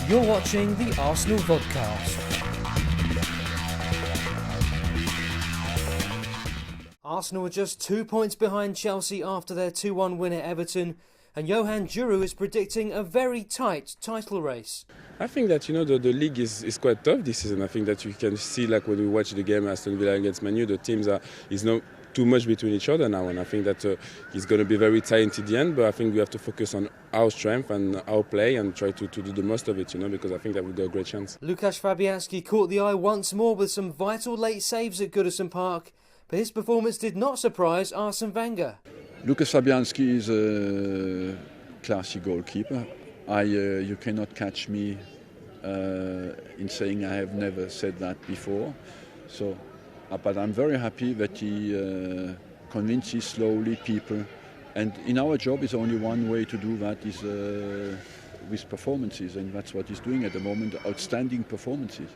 You're watching the Arsenal vodcast. Arsenal are just 2 points behind Chelsea after their 2-1 win at Everton, and Johan Djourou is predicting a very tight title race. I think that the league is quite tough this season. I think that you can see, like when we watch the game Aston Villa against Man U, the teams is not too much between each other now, and I think that it's going to be very tight until the end. But I think we have to focus on our strength and our play and try to do the most of it, because I think that we've got a great chance. Lukasz Fabianski caught the eye once more with some vital late saves at Goodison Park, but his performance did not surprise Arsène Wenger. Lukasz Fabianski is a classy goalkeeper. You cannot catch me in saying I have never said that before. But I'm very happy that he convinces slowly people. And in our job, is only one way to do that is with performances, and that's what he's doing at the moment, outstanding performances.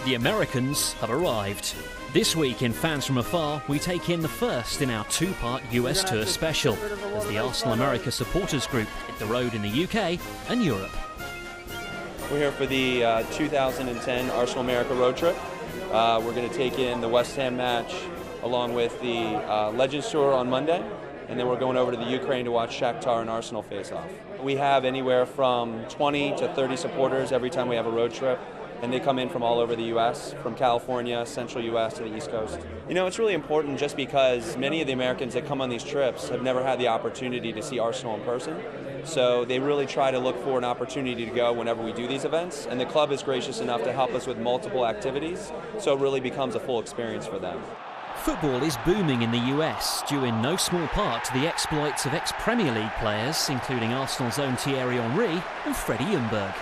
The Americans have arrived. This week in Fans From Afar, we take in the first in our two-part US Tour special as the Arsenal America supporters group hit the road in the UK and Europe. We're here for the 2010 Arsenal America road trip. We're going to take in the West Ham match along with the Legends Tour on Monday, and then we're going over to the Ukraine to watch Shakhtar and Arsenal face off. We have anywhere from 20 to 30 supporters every time we have a road trip. And they come in from all over the U.S., from California, central U.S. to the East Coast. It's really important just because many of the Americans that come on these trips have never had the opportunity to see Arsenal in person. So they really try to look for an opportunity to go whenever we do these events. And the club is gracious enough to help us with multiple activities, so it really becomes a full experience for them. Football is booming in the US, due in no small part to the exploits of ex-Premier League players, including Arsenal's own Thierry Henry and Freddie Ljungberg.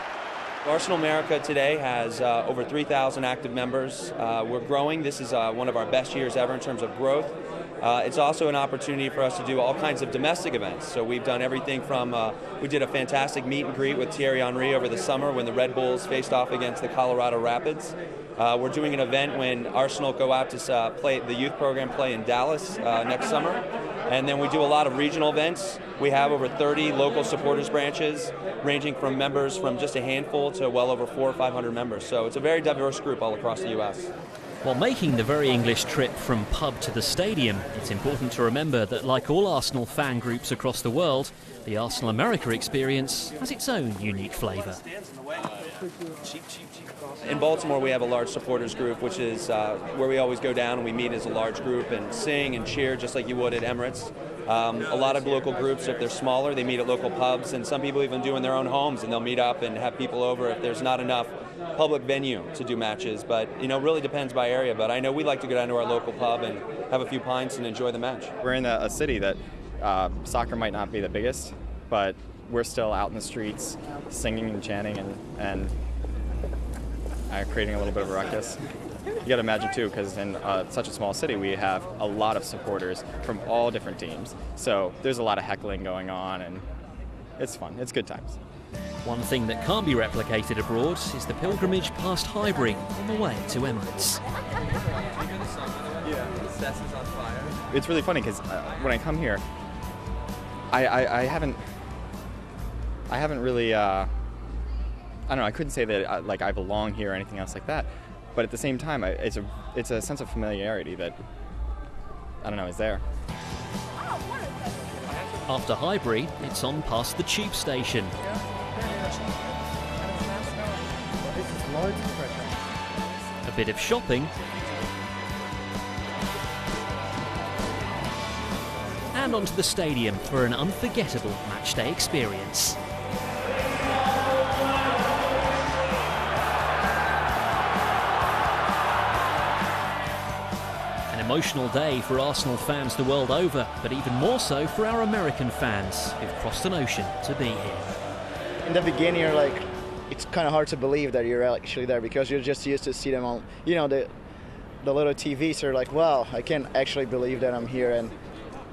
Arsenal America today has over 3,000 active members. We're growing. This is one of our best years ever in terms of growth. It's also an opportunity for us to do all kinds of domestic events. So we've done everything from, we did a fantastic meet and greet with Thierry Henry over the summer when the Red Bulls faced off against the Colorado Rapids. We're doing an event when Arsenal go out to play the youth program play in Dallas next summer. And then we do a lot of regional events. We have over 30 local supporters branches, ranging from members from just a handful to well over 400 or 500 members. So it's a very diverse group all across the US. While making the very English trip from pub to the stadium, it's important to remember that like all Arsenal fan groups across the world, the Arsenal America experience has its own unique flavour. In Baltimore, we have a large supporters group, which is where we always go down and we meet as a large group and sing and cheer just like you would at Emirates. A lot of local groups, if they're smaller, they meet at local pubs, and some people even do in their own homes, and they'll meet up and have people over if there's not enough public venue to do matches. But, really depends by area. But I know we like to go down to our local pub and have a few pints and enjoy the match. We're in a city that soccer might not be the biggest, but we're still out in the streets singing and chanting and creating a little bit of a ruckus. You got to imagine too, because in such a small city, we have a lot of supporters from all different teams. So there's a lot of heckling going on, and it's fun. It's good times. One thing that can't be replicated abroad is the pilgrimage past Highbury on the way to Emirates. It's really funny because when I come here, I haven't really. I don't know. I couldn't say that I belong here or anything else like that. But at the same time, it's a sense of familiarity that, I don't know, is there. After Highbury, it's on past the tube station. A bit of shopping. And onto the stadium for an unforgettable matchday experience. Emotional day for Arsenal fans the world over, but even more so for our American fans who've crossed an ocean to be here. In the beginning, it's kind of hard to believe that you're actually there because you're just used to see them on, the little TVs. Are like, wow, I can't actually believe that I'm here. And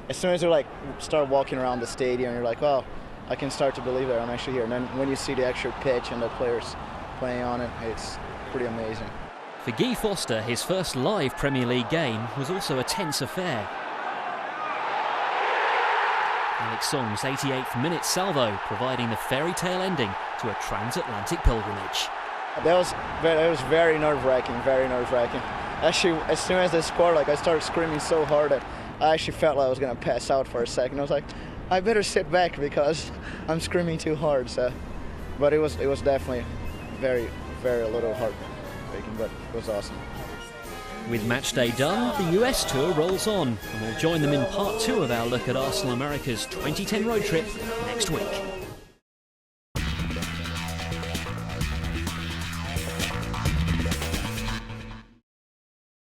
as soon as you start walking around the stadium, you're like, wow, I can start to believe that I'm actually here. And then when you see the actual pitch and the players playing on it, it's pretty amazing. For Guy Foster, his first live Premier League game was also a tense affair. Alex Song's 88th minute salvo providing the fairy tale ending to a transatlantic pilgrimage. That was very nerve-wracking, very nerve-wracking. Actually, as soon as they scored, I started screaming so hard that I actually felt like I was going to pass out for a second. I was like, I better sit back because I'm screaming too hard. So, but it was definitely very, very a little heartbreaking, but it was awesome. With match day done, the US tour rolls on, and we'll join them in part 2 of our look at Arsenal America's 2010 road trip next week.